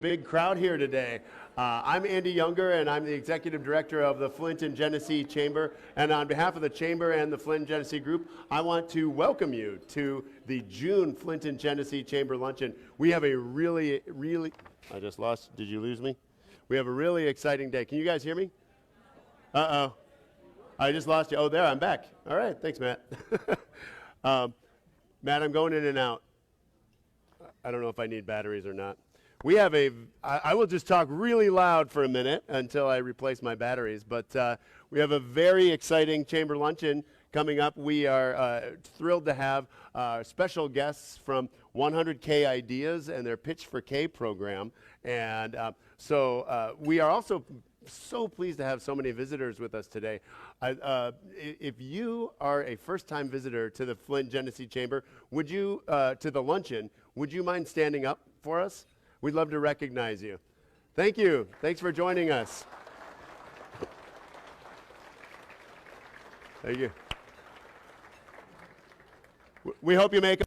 Big crowd here today. I'm Andy Younger, and I'm the Executive Director of the Flint and Genesee Chamber. And on behalf of the Chamber and the Flint and Genesee Group, I want to welcome you to the June Flint and Genesee Chamber Luncheon. We have a really, I just lost, did you lose me? We have a really exciting day. Can you guys hear me? Uh-oh. I just lost you. Oh, there, I'm back. All right, thanks, Matt. Matt, I'm going in and out. I don't know if I need batteries or not. We have I will just talk really loud for a minute until I replace my batteries, but we have a very exciting chamber luncheon coming up. We are thrilled to have special guests from 100K Ideas and their Pitch4k program. And so we are also so pleased to have so many visitors with us today. If you are a first-time visitor to the Flint Genesee Chamber, would you, to the luncheon, would you mind standing up for us? We'd love to recognize you. Thank you. Thanks for joining us. Thank you. We hope you make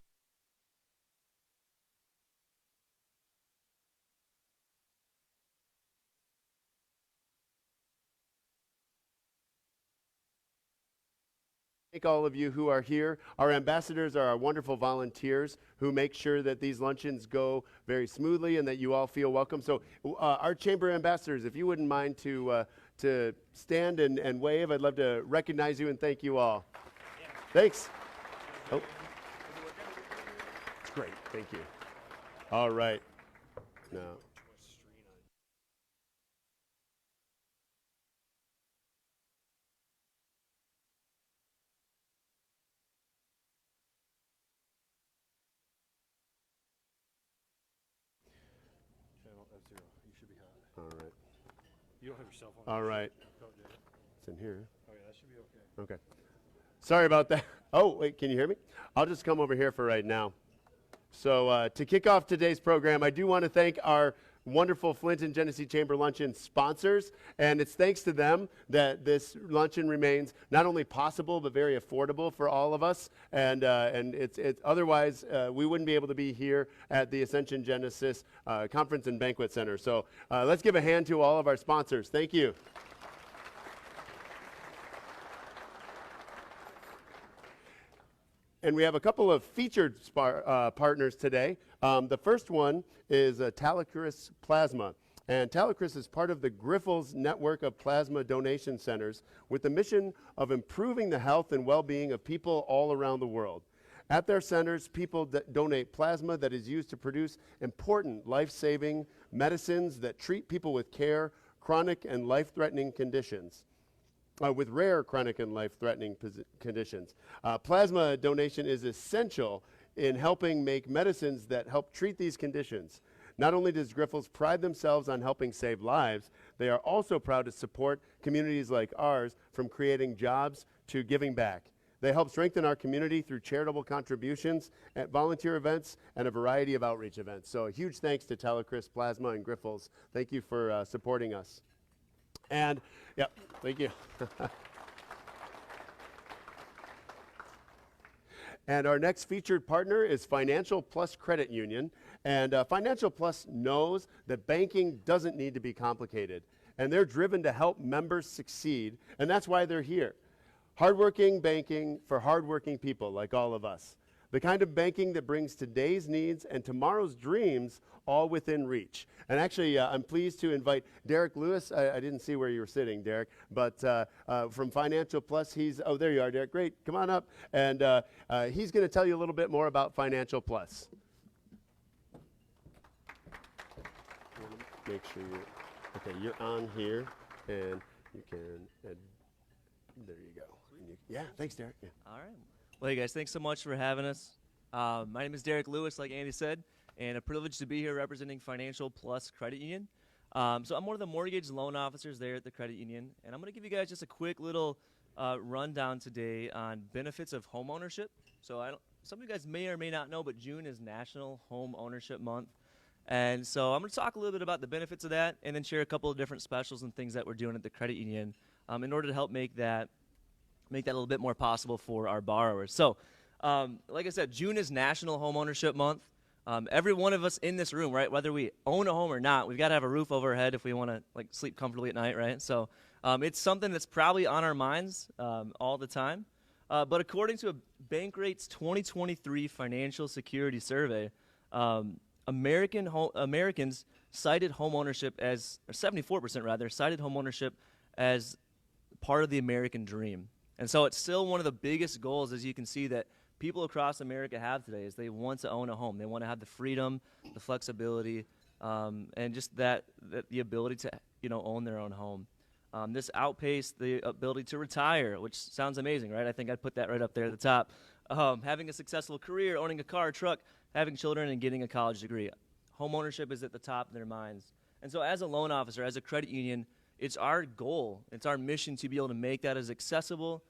Thank all of you who are here. Our ambassadors are our wonderful volunteers who make sure that these luncheons go very smoothly and that you all feel welcome. So our chamber ambassadors, if you wouldn't mind to stand and wave, I'd love to recognize you and thank you all. Yeah. Thanks. Oh. It's great. Thank you. All right. Now. All right. You don't have your cell phone. All right. Oh, David. It's in here. Oh, yeah, that should be okay. Okay. Sorry about that. Oh, wait, can you hear me? I'll just come over here for right now. So to kick off today's program, I do want to thank our wonderful Flint and Genesee Chamber Luncheon sponsors, and it's thanks to them that this luncheon remains not only possible but very affordable for all of us. And it's otherwise we wouldn't be able to be here at the Ascension Genesis Conference and Banquet Center. So let's give a hand to all of our sponsors. Thank you. And we have a couple of featured partners today. The first one is Talacris Plasma. And Talacris is part of the Grifols network of plasma donation centers with the mission of improving the health and well-being of people all around the world. At their centers, people donate plasma that is used to produce important life-saving medicines that treat people with chronic and life-threatening conditions. With rare chronic and life-threatening conditions. Plasma donation is essential in helping make medicines that help treat these conditions. Not only does Grifols pride themselves on helping save lives, they are also proud to support communities like ours from creating jobs to giving back. They help strengthen our community through charitable contributions at volunteer events and a variety of outreach events. So a huge thanks to Talacris Plasma and Grifols. Thank you for supporting us. And, yeah, thank you. And our next featured partner is Financial Plus Credit Union. And Financial Plus knows that banking doesn't need to be complicated. And they're driven to help members succeed. And that's why they're here. Hardworking banking for hardworking people like all of us. The kind of banking that brings today's needs and tomorrow's dreams all within reach. And actually, I'm pleased to invite Derek Lewis. I didn't see where you were sitting, Derek, but from Financial Plus, oh, there you are, Derek. Great, come on up. And he's going to tell you a little bit more about Financial Plus. Make sure you're on here, and you can, there you go. Yeah, thanks, Derek. Yeah. All right. Well, hey, guys, thanks so much for having us. My name is Derek Lewis, like Andy said, and a privilege to be here representing Financial Plus Credit Union. So I'm one of the mortgage loan officers there at the credit union, and I'm going to give you guys just a quick little rundown today on benefits of home ownership. So some of you guys may or may not know, but June is National Home Ownership Month. And so I'm going to talk a little bit about the benefits of that and then share a couple of different specials and things that we're doing at the credit union in order to help make that a little bit more possible for our borrowers. So like I said, June is National Home Ownership Month. Every one of us in this room, right, whether we own a home or not, we've got to have a roof over our head if we want to like sleep comfortably at night, right? So it's something that's probably on our minds all the time. But according to a Bankrate's 2023 Financial Security Survey, Americans cited homeownership as, or 74% rather, cited homeownership as part of the American dream. And so it's still one of the biggest goals, as you can see, that people across America have today, is they want to own a home. They want to have the freedom, the flexibility, and just the ability to, own their own home. This outpaced the ability to retire, which sounds amazing, right? I think I'd put that right up there at the top. Having a successful career, owning a car, truck, having children, and getting a college degree. Home ownership is at the top of their minds. And so as a loan officer, as a credit union, it's our goal, it's our mission to be able to make that as accessible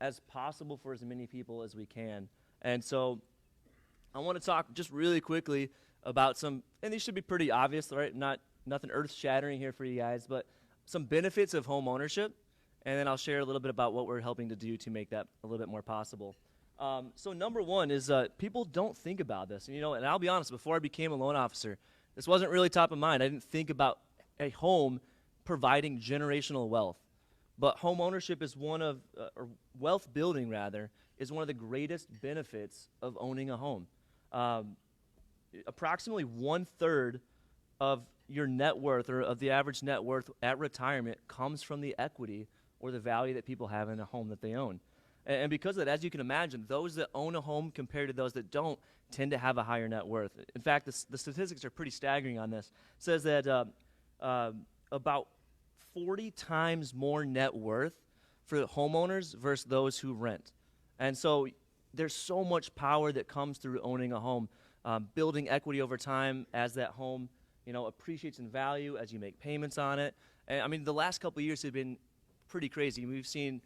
as possible for as many people as we can. And so I want to talk just really quickly about some, and these should be pretty obvious, right? Nothing earth-shattering here for you guys, but some benefits of home ownership, and then I'll share a little bit about what we're helping to do to make that a little bit more possible. So number one is people don't think about this. And, and I'll be honest, before I became a loan officer, this wasn't really top of mind. I didn't think about a home providing generational wealth. But home ownership is one of, or wealth building rather, is one of the greatest benefits of owning a home. Approximately 1/3 of your net worth, or of the average net worth at retirement, comes from the equity or the value that people have in a home that they own. And because of that, as you can imagine, those that own a home compared to those that don't tend to have a higher net worth. In fact, the statistics are pretty staggering on this. It says that about 40 times more net worth for the homeowners versus those who rent. And so there's so much power that comes through owning a home, building equity over time as that home appreciates in value as you make payments on it. And I mean, the last couple of years have been pretty crazy. We've seen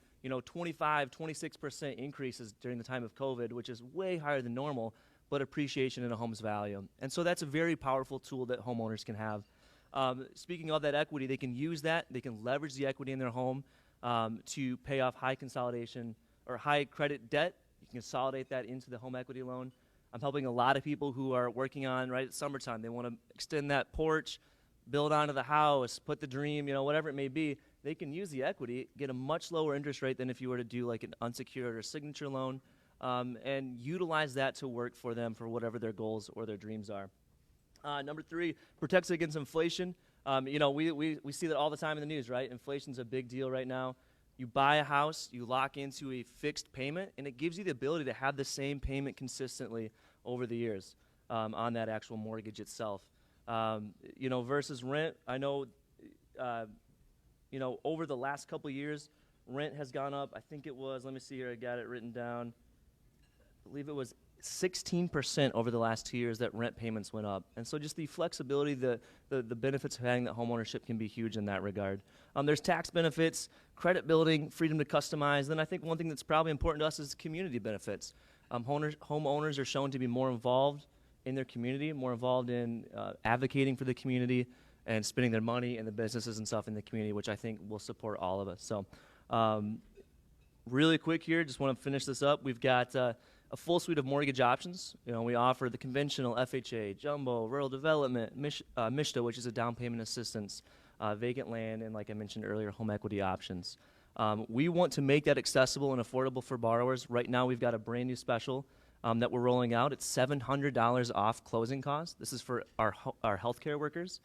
25, 26% increases during the time of COVID, which is way higher than normal, but appreciation in a home's value. And so that's a very powerful tool that homeowners can have. Speaking of that equity, they can use that. They can leverage the equity in their home to pay off high consolidation or high credit debt. You can consolidate that into the home equity loan. I'm helping a lot of people who are working on, right, it's summertime. They want to extend that porch, build onto the house, put the dream, whatever it may be. They can use the equity, get a much lower interest rate than if you were to do like an unsecured or signature loan, and utilize that to work for them for whatever their goals or their dreams are. Number 3, protects against inflation. We see that all the time in the news, right? Inflation's a big deal right now. You buy a house, you lock into a fixed payment, and it gives you the ability to have the same payment consistently over the years on that actual mortgage itself. Versus rent, I know, over the last couple of years, rent has gone up. I think it was, let me see here, I got it written down. I believe it was 16% over the last 2 years that rent payments went up. And so just the flexibility, the benefits of having that homeownership can be huge in that regard. There's tax benefits, credit building, freedom to customize. Then I think one thing that's probably important to us is community benefits. Homeowners are shown to be more involved in their community, more involved in advocating for the community and spending their money and the businesses and stuff in the community, which I think will support all of us. So really quick here, just want to finish this up. We've got a full suite of mortgage options. We offer the conventional FHA, jumbo, rural development, MISHDA, which is a down payment assistance, vacant land, and like I mentioned earlier, home equity options. We want to make that accessible and affordable for borrowers. Right now, we've got a brand new special that we're rolling out. It's $700 off closing costs. This is for our healthcare workers.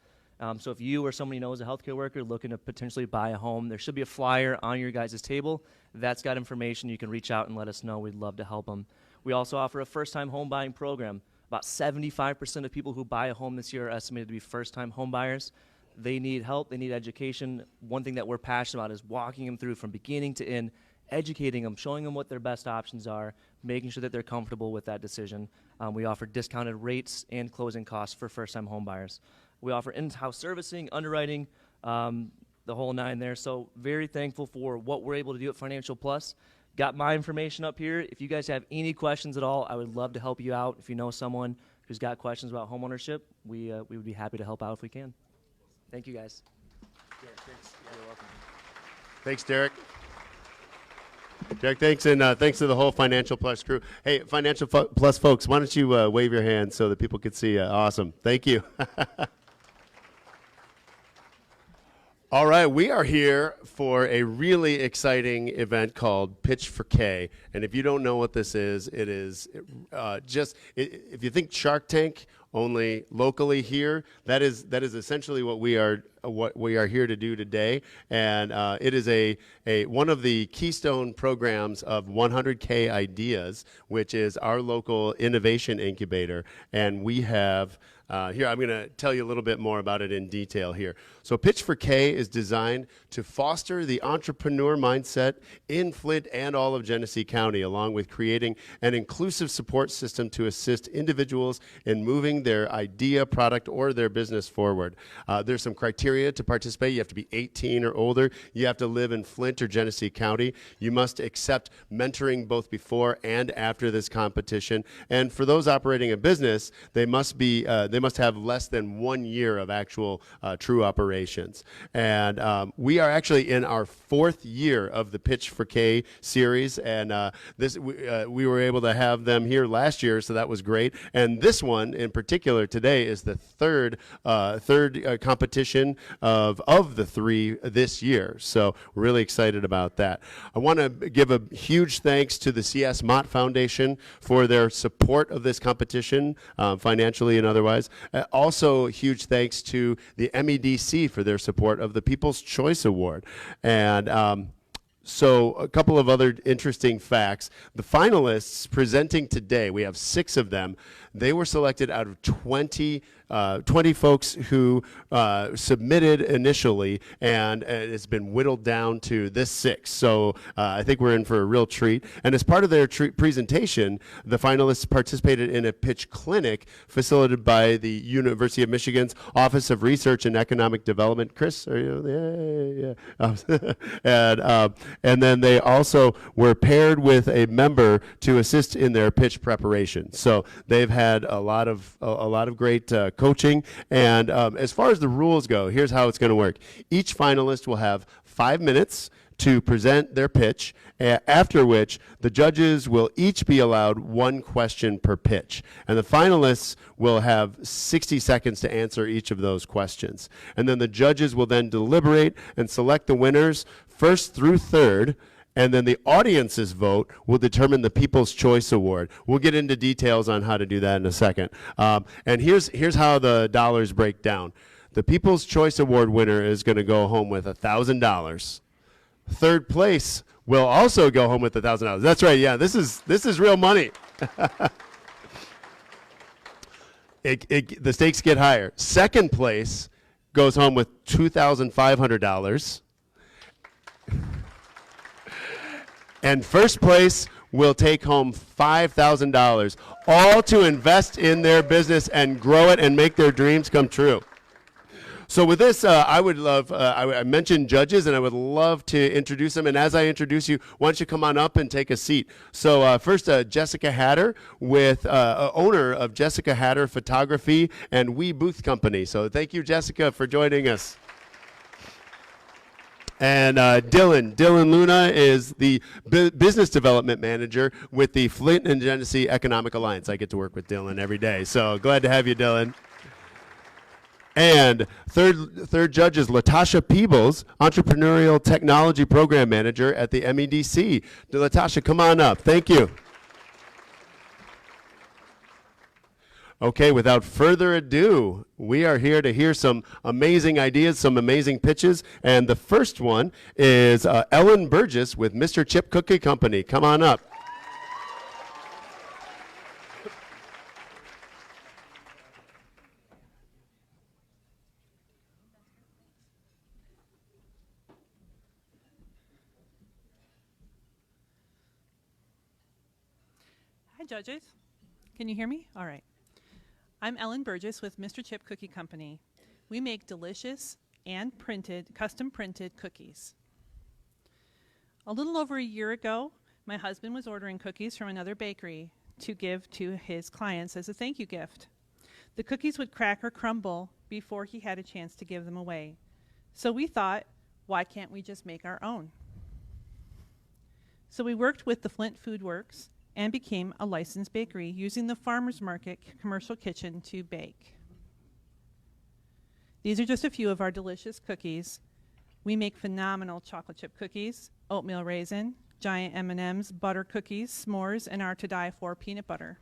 So if you or somebody knows a healthcare worker looking to potentially buy a home, there should be a flyer on your guys' table. That's got information. You can reach out and let us know. We'd love to help them. We also offer a first-time home buying program. About 75% of people who buy a home this year are estimated to be first-time home buyers. They need help. They need education. One thing that we're passionate about is walking them through from beginning to end, educating them, showing them what their best options are, making sure that they're comfortable with that decision. We offer discounted rates and closing costs for first-time home buyers. We offer in-house servicing, underwriting, the whole nine there. So very thankful for what we're able to do at Financial Plus. Got my information up here. If you guys have any questions at all, I would love to help you out. If you know someone who's got questions about homeownership, we would be happy to help out if we can. Thank you, guys. Yeah, thanks. You're welcome. Thanks, Derek. Jack, thanks, and thanks to the whole Financial Plus crew. Hey, Financial Plus folks, why don't you wave your hands so that people can see you? Awesome. Thank you. All right, we are here for a really exciting event called Pitch4k. And if you don't know what this is, it is if you think Shark Tank only locally here, that is essentially what we are here to do today. And it is one of the keystone programs of 100K Ideas, which is our local innovation incubator. And we have here, I'm going to tell you a little bit more about it in detail here. So Pitch4k is designed to foster the entrepreneur mindset in Flint and all of Genesee County, along with creating an inclusive support system to assist individuals in moving their idea, product, or their business forward. There's some criteria to participate. You have to be 18 or older. You have to live in Flint or Genesee County. You must accept mentoring both before and after this competition. And for those operating a business, they must have less than 1 year of actual true operations. And we are actually in our 4th year of the Pitch4k series, and we were able to have them here last year, so that was great. And this one in particular today is the third competition of the 3 this year. So we're really excited about that. I want to give a huge thanks to the C.S. Mott Foundation for their support of this competition, financially and otherwise. Also, huge thanks to the MEDC for their support of the People's Choice Award. And so a couple of other interesting facts. The finalists presenting today, we have 6 of them. They were selected out of 20 folks who submitted initially, and it's been whittled down to this 6. So I think we're in for a real treat. And as part of their presentation, the finalists participated in a pitch clinic facilitated by the University of Michigan's Office of Research and Economic Development. Chris, are you there? Yeah. And then they also were paired with a member to assist in their pitch preparation. So they've had a lot of great coaching. And as far as the rules go, here's how it's going to work. Each finalist will have 5 minutes to present their pitch, after which the judges will each be allowed 1 question per pitch. And the finalists will have 60 seconds to answer each of those questions. And then the judges will then deliberate and select the winners first through third. And then the audience's vote will determine the People's Choice Award. We'll get into details on how to do that in a second. And here's how the dollars break down. The People's Choice Award winner is going to go home with $1,000. Third place will also go home with $1,000. That's right. Yeah, this is real money. The stakes get higher. Second place goes home with $2,500. And first place will take home $5,000, all to invest in their business and grow it and make their dreams come true. So with this, I would love, I mentioned judges, and I would love to introduce them. And as I introduce you, why don't you come on up and take a seat. So first, Jessica Hatter, with owner of Jessica Hatter Photography and We Booth Company. So thank you, Jessica, for joining us. And Dylan Luna is the business development manager with the Flint and Genesee Economic Alliance. I get to work with Dylan every day, so glad to have you, Dylan. And third judge is Latasha Peebles, entrepreneurial technology program manager at the MEDC. Latasha, come on up. Thank you. Okay, without further ado, we are here to hear some amazing ideas, some amazing pitches, and the first one is Ellen Burgess with Mr. Chip Cookie Company. Come on up. Hi, judges. Can you hear me? All right. I'm Ellen Burgess with Mr. Chip Cookie Company. We make delicious and custom printed cookies. A little over a year ago, my husband was ordering cookies from another bakery to give to his clients as a thank you gift. The cookies would crack or crumble before he had a chance to give them away. So we thought, why can't we just make our own? So we worked with the Flint Food Works and became a licensed bakery using the farmers market commercial kitchen to bake. These are just a few of our delicious cookies. We make phenomenal chocolate chip cookies, oatmeal raisin, giant M&Ms, butter cookies, s'mores, and our to die for peanut butter.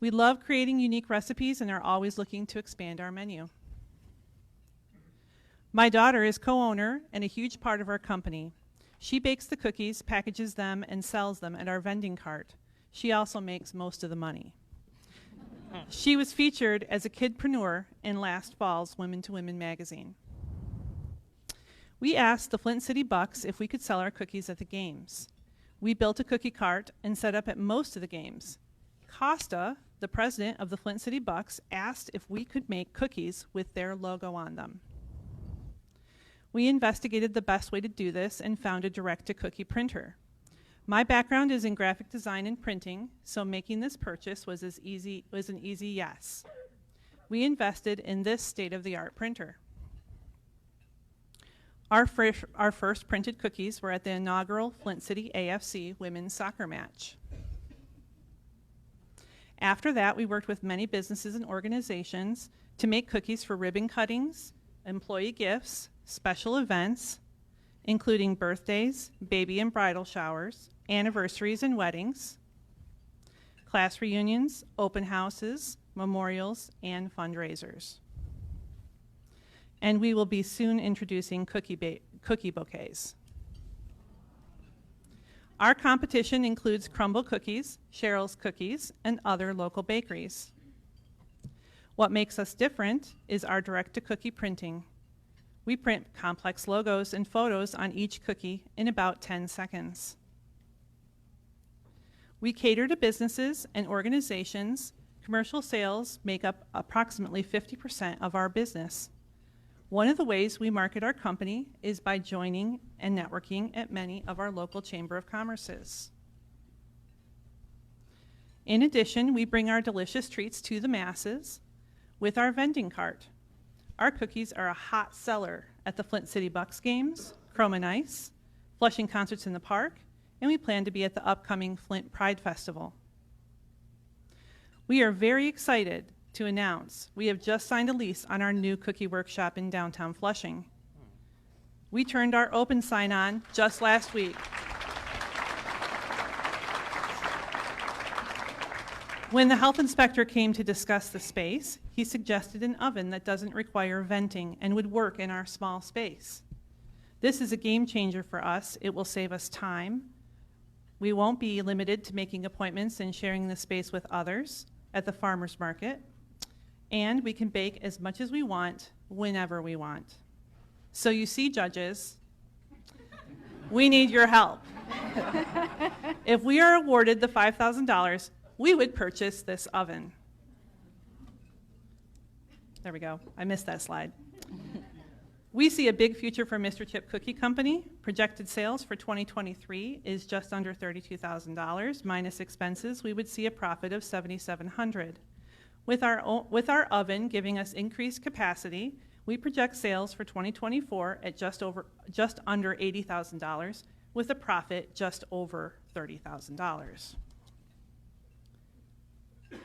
We love creating unique recipes and are always looking to expand our menu. My daughter is co-owner and a huge part of our company. She bakes the cookies, packages them, and sells them at our vending cart. She also makes most of the money. She was featured as a kidpreneur in last fall's Women to Women magazine. We asked the Flint City Bucks if we could sell our cookies at the games. We built a cookie cart and set up at most of the games. Costa, the president of the Flint City Bucks, asked if we could make cookies with their logo on them. We investigated the best way to do this and found a direct-to-cookie printer. My background is in graphic design and printing, so making this purchase was an easy yes. We invested in this state-of-the-art printer. Our first printed cookies were at the inaugural Flint City AFC women's soccer match. After that, we worked with many businesses and organizations to make cookies for ribbon cuttings, employee gifts, special events, including birthdays, baby and bridal showers, anniversaries and weddings, class reunions, open houses, memorials, and fundraisers. And we will be soon introducing cookie bouquets. Our competition includes Crumble Cookies, Cheryl's Cookies, and other local bakeries. What makes us different is our direct-to-cookie printing. We print complex logos and photos on each cookie in about 10 seconds. We cater to businesses and organizations. Commercial sales make up approximately 50% of our business. One of the ways we market our company is by joining and networking at many of our local Chamber of Commerces. In addition, we bring our delicious treats to the masses with our vending cart. Our cookies are a hot seller at the Flint City Bucks games, Chrome and Ice, Flushing Concerts in the Park, and we plan to be at the upcoming Flint Pride Festival. We are very excited to announce we have just signed a lease on our new cookie workshop in downtown Flushing. We turned our open sign on just last week. When the health inspector came to discuss the space, he suggested an oven that doesn't require venting and would work in our small space. This is a game changer for us. It will save us time. We won't be limited to making appointments and sharing the space with others at the farmer's market. And we can bake as much as we want, whenever we want. So you see, judges, we need your help. If we are awarded the $5,000, we would purchase this oven. There we go. I missed that slide. We see a big future for Mr. Chip Cookie Company. Projected sales for 2023 is just under $32,000. Minus expenses, we would see a profit of $7,700. With our oven giving us increased capacity, we project sales for 2024 at just under $80,000, with a profit just over $30,000.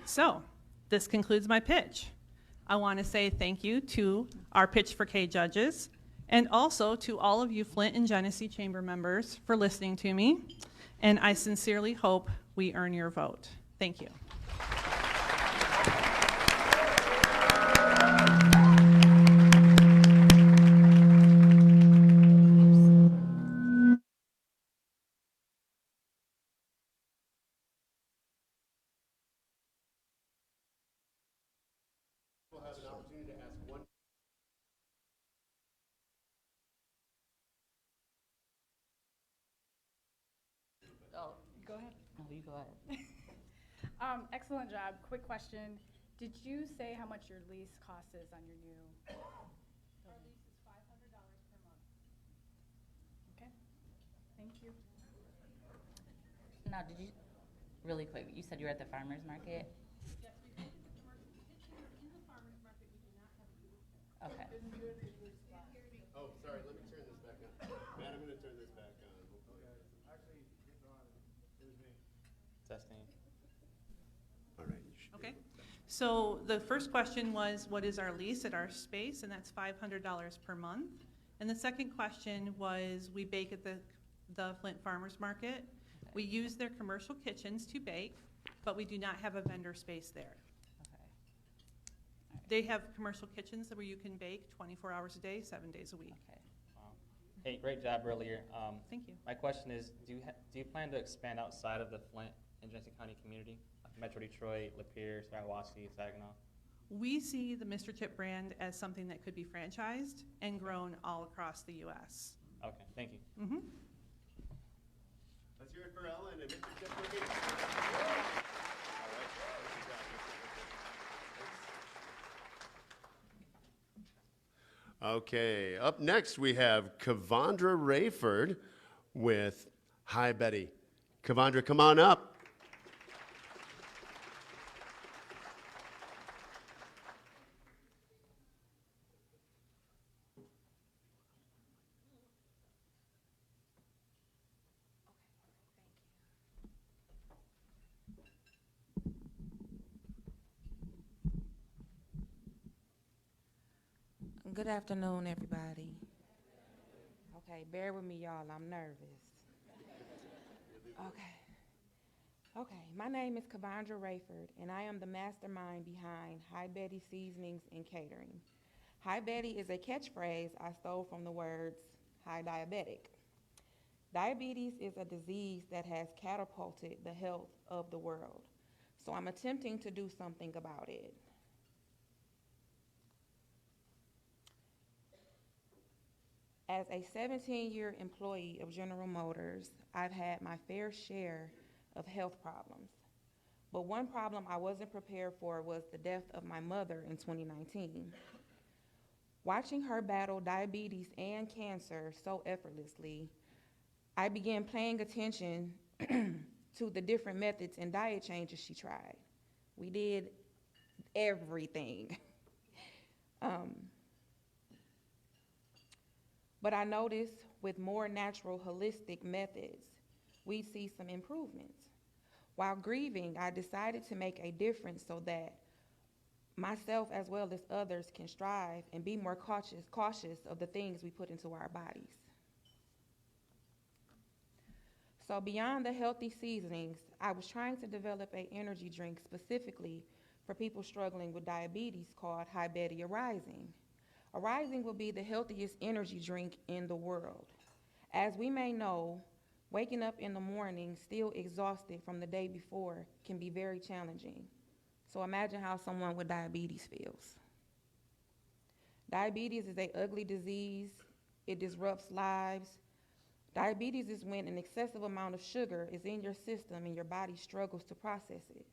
So, this concludes my pitch. I want to say thank you to our Pitch4k judges, and also to all of you Flint and Genesee Chamber members for listening to me, and I sincerely hope we earn your vote. Thank you. We'll have an opportunity to ask one. Oh, go ahead. No, you go ahead. Excellent job. Quick question. Did you say how much your lease cost is on your new? Our lease is $500 per month. Okay. Thank you. Now, did you, really quick, you said you were at the farmer's market? Yes, we did the commercial kitchen in the farmer's market. We do not have a booth there. Okay. Oh, sorry, let me turn this back on. Matt, I'm going to turn this back on. Actually, it's on. Testing. All right. you should be Okay. able to- So the first question was, what is our lease at our space? And that's $500 per month. And the second question was, we bake at the Flint Farmers Market. We use their commercial kitchens to bake, but we do not have a vendor space there. Okay. They have commercial kitchens where you can bake 24 hours a day, 7 days a week. Okay. Hey, great job earlier. Thank you. My question is, do you plan to expand outside of the Flint and Jensen County community, like Metro Detroit, Lapeer, Shiawassee, Saginaw? We see the Mr. Chip brand as something that could be franchised and grown all across the U.S. Okay, thank you. Mm-hmm. Let's hear it for Ellen and Mr. Chip Cookie. Okay, up next we have Kavandra Rayford with Hi Betty. Kavandra, come on up. Good afternoon, everybody. Okay, bear with me, y'all. I'm nervous. Okay, my name is Kavandra Rayford, and I am the mastermind behind Hi Betty Seasonings and Catering. Hi Betty is a catchphrase I stole from the words Hi Diabetic. Diabetes is a disease that has catapulted the health of the world, so I'm attempting to do something about it. As a 17-year employee of General Motors, I've had my fair share of health problems. But one problem I wasn't prepared for was the death of my mother in 2019. Watching her battle diabetes and cancer so effortlessly, I began paying attention to the different methods and diet changes she tried. We did everything. But I noticed with more natural, holistic methods, we'd see some improvements. While grieving, I decided to make a difference so that myself as well as others can strive and be more cautious of the things we put into our bodies. So beyond the healthy seasonings, I was trying to develop an energy drink specifically for people struggling with diabetes called Hi Betty Arising. Arising will be the healthiest energy drink in the world. As we may know, waking up in the morning still exhausted from the day before can be very challenging. So imagine how someone with diabetes feels. Diabetes is an ugly disease. It disrupts lives. Diabetes is when an excessive amount of sugar is in your system and your body struggles to process it.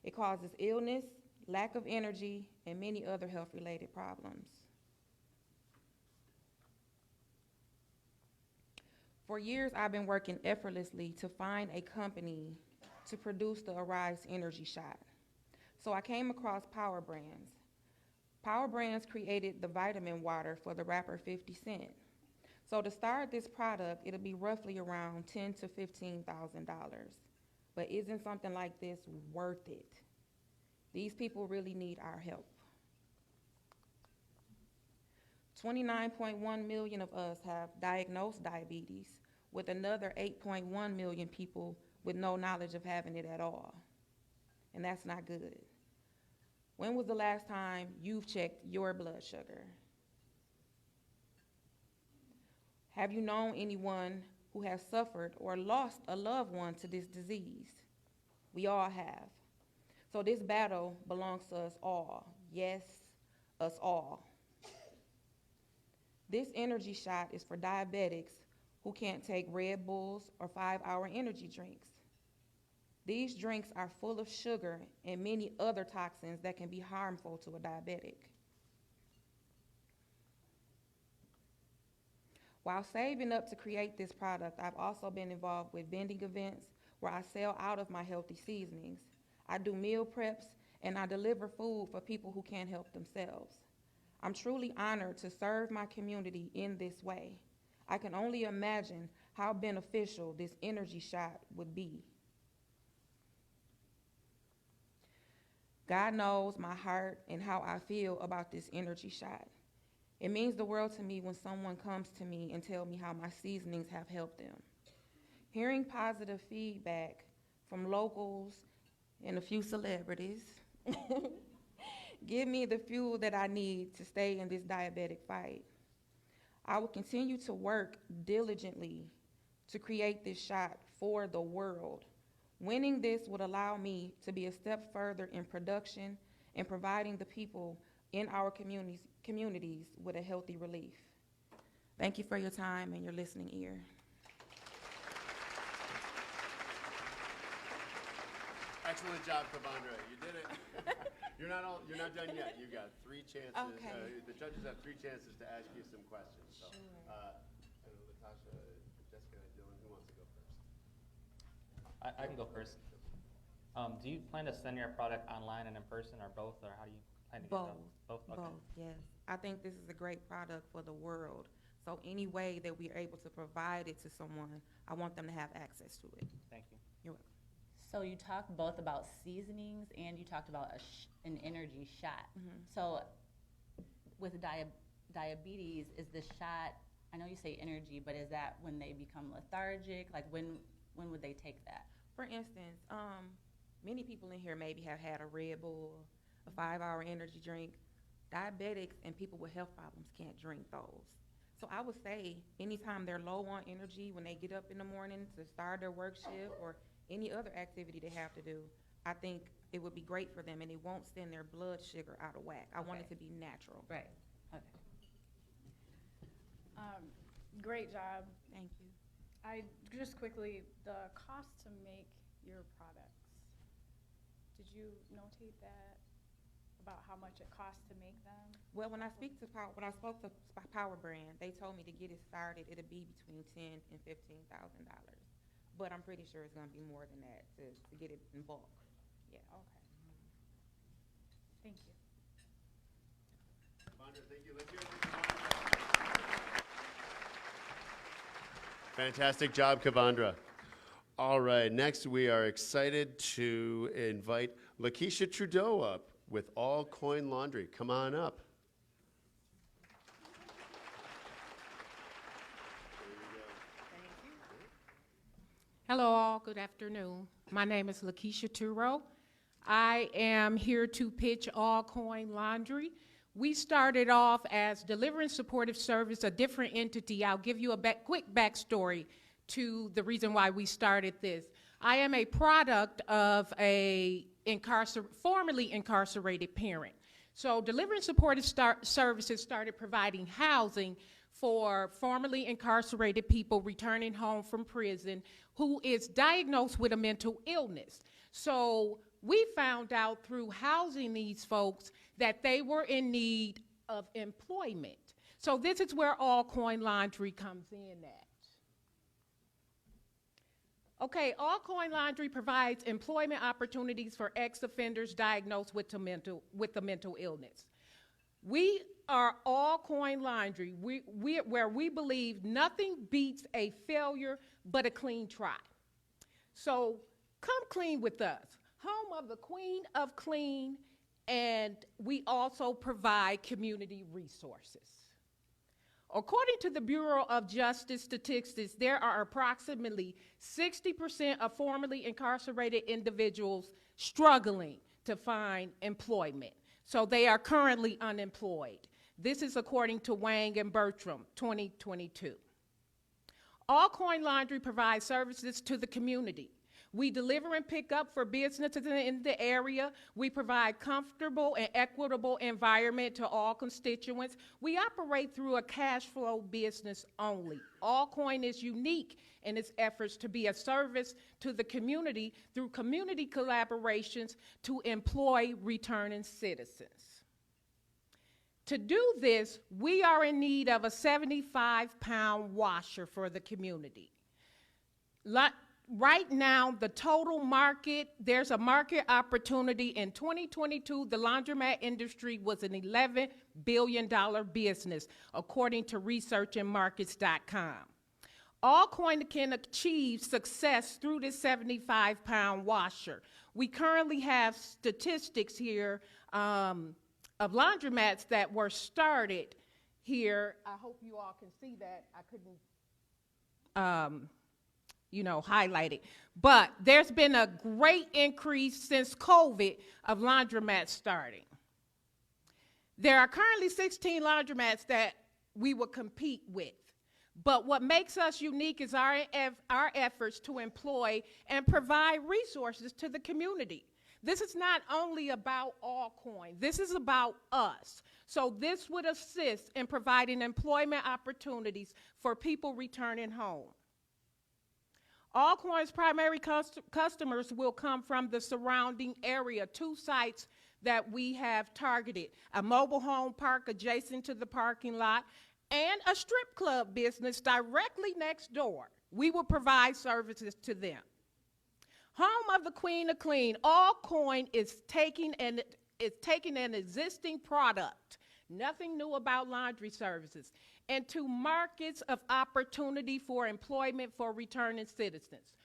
It causes illness, lack of energy, and many other health-related problems. For years, I've been working effortlessly to find a company to produce the Arise Energy Shot. So I came across Power Brands. Power Brands created the vitamin water for the rapper 50 Cent. So to start this product, it'll be roughly around $10,000 to $15,000. But isn't something like this worth it? These people really need our help. 29.1 million of us have diagnosed diabetes, with another 8.1 million people with no knowledge of having it at all. And that's not good. When was the last time you've checked your blood sugar? Have you known anyone who has suffered or lost a loved one to this disease? We all have. So this battle belongs to us all. Yes, us all. This energy shot is for diabetics who can't take Red Bulls or 5-hour energy drinks. These drinks are full of sugar and many other toxins that can be harmful to a diabetic. While saving up to create this product, I've also been involved with vending events where I sell out of my healthy seasonings. I do meal preps and I deliver food for people who can't help themselves. I'm truly honored to serve my community in this way. I can only imagine how beneficial this energy shot would be. God knows my heart and how I feel about this energy shot. It means the world to me when someone comes to me and tell me how my seasonings have helped them. Hearing positive feedback from locals and a few celebrities give me the fuel that I need to stay in this diabetic fight. I will continue to work diligently to create this shot for the world. Winning this would allow me to be a step further in production and providing the people in our communities with a healthy relief. Thank you for your time and your listening ear. Excellent job, Kavandra. You did it. You're not done yet. You got 3 chances. Okay. The judges have 3 chances to ask you some questions. So, Latasha, Jessica, Dylan, who wants to go first? I can go first. Do you plan to send your product online and in person, or both, or how do you plan to get it out? Both. Okay. Both, yes. I think this is a great product for the world. So any way that we're able to provide it to someone, I want them to have access to it. Thank you. You're welcome. So you talked both about seasonings and you talked about an energy shot. Mhm. So with diabetes, is the shot, I know you say energy, but is that when they become lethargic? Like when would they take that? For instance, many people in here maybe have had a Red Bull, a 5-hour energy drink. Diabetics and people with health problems can't drink those. So I would say anytime they're low on energy, when they get up in the morning to start their work shift or any other activity they have to do, I think it would be great for them and it won't send their blood sugar out of whack. I want it to be natural. Right. Okay. Great job. Thank you. Just quickly, the cost to make your products, did you notate that about how much it costs to make them? Well, when I spoke to Power Brand, they told me to get it started, it'll be between $10,000 and $15,000. But I'm pretty sure it's gonna be more than that to get it in bulk. Yeah. Okay. Thank you. Kavandra, thank you. Let's hear it for Kavandra. Fantastic job, Kavandra. All right, next we are excited to invite Lakeisha Trudeau up with All Coin Laundry. Come on up. Hello all, good afternoon. My name is Lakeisha Trudeau. I am here to pitch All Coin Laundry. We started off as Delivering Supportive Service, a different entity. I'll give you a quick backstory to the reason why we started this. I am a product of a formerly incarcerated parent. So Delivering Supportive Services started providing housing for formerly incarcerated people returning home from prison who is diagnosed with a mental illness. So we found out through housing these folks that they were in need of employment. So this is where All Coin Laundry comes in at. Okay, All Coin Laundry provides employment opportunities for ex-offenders diagnosed with a mental illness. We are All Coin Laundry, where we believe nothing beats a failure but a clean try. So come clean with us, home of the Queen of Clean, and we also provide community resources. According to the Bureau of Justice Statistics, there are approximately 60% of formerly incarcerated individuals struggling to find employment. So they are currently unemployed. This is according to Wang and Bertram, 2022. All Coin Laundry provides services to the community. We deliver and pick up for businesses in the area. We provide comfortable and equitable environment to all constituents. We operate through a cash flow business only. All Coin is unique in its efforts to be a service to the community through community collaborations to employ returning citizens. To do this, we are in need of a 75-pound washer for the community. Right now, the total market, there's a market opportunity. In 2022, the laundromat industry was an $11 billion business, according to researchandmarkets.com. Allcoin can achieve success through this 75-pound washer. We currently have statistics here of laundromats that were started here. I hope you all can see that. I couldn't, highlight it. But there's been a great increase since COVID of laundromats starting. There are currently 16 laundromats that we will compete with. But what makes us unique is our efforts to employ and provide resources to the community. This is not only about Allcoin. This is about us. So this would assist in providing employment opportunities for people returning home. Allcoin's primary customers will come from the surrounding area, 2 sites that we have targeted, a mobile home park adjacent to the parking lot, and a strip club business directly next door. We will provide services to them. Home of the Queen of Clean, Allcoin is taking an existing product, nothing new about laundry services, into markets of opportunity for employment for returning citizens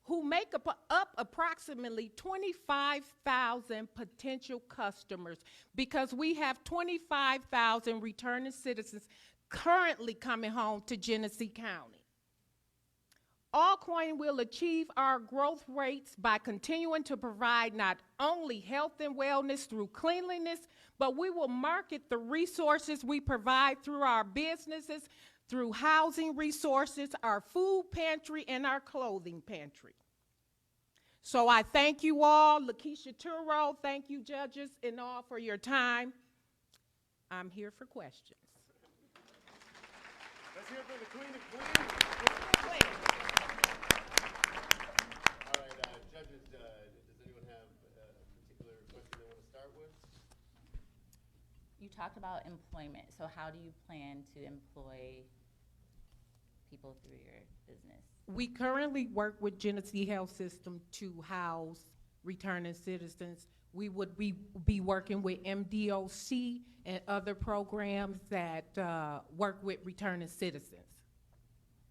who make up approximately 25,000 potential customers, because we have 25,000 returning citizens currently coming home to Genesee County. Allcoin will achieve our growth rates by continuing to provide not only health and wellness through cleanliness, but we will market the resources we provide through our businesses, through housing resources, our food pantry, and our clothing pantry. So I thank you all. Lakeisha Turo, thank you, judges and all, for your time. I'm here for questions. Let's hear it for the Queen of Queens. All right, judges, does anyone have a particular question they want to start with? You talked about employment, so how do you plan to employ people through your business? We currently work with Genesee Health System to house returning citizens. We would be working with MDOC and other programs that work with returning citizens.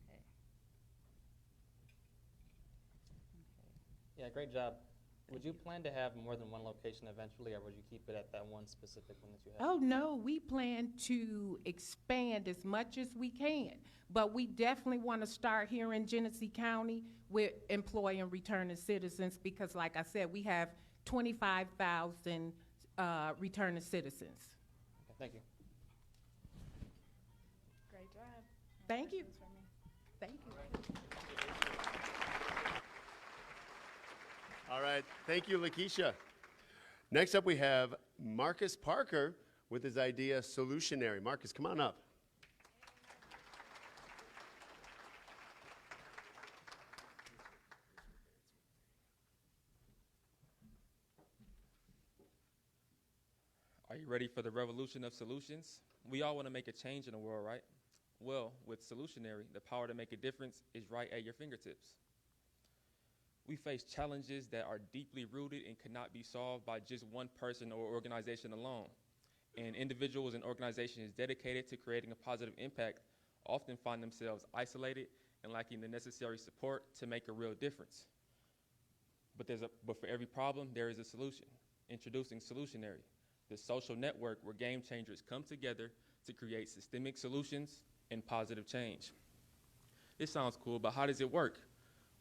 Okay. Yeah, great job. Would you plan to have more than one location eventually, or would you keep it at that one specific one that you have? Oh, no, we plan to expand as much as we can, but we definitely want to start here in Genesee County with employing returning citizens, because like I said, we have 25,000 returning citizens. Okay, thank you. Great job. Thank you. Questions for me? Thank you. All right, thank you, Lakeisha. Next up, we have Marcus Parker with his idea, Solutionary. Marcus, come on up. Are you ready for the revolution of solutions? We all want to make a change in the world, right? Well, with Solutionary, the power to make a difference is right at your fingertips. We face challenges that are deeply rooted and cannot be solved by just one person or organization alone. And individuals and organizations dedicated to creating a positive impact often find themselves isolated and lacking the necessary support to make a real difference. But for every problem, there is a solution. Introducing Solutionary, the social network where game changers come together to create systemic solutions and positive change. This sounds cool, but how does it work?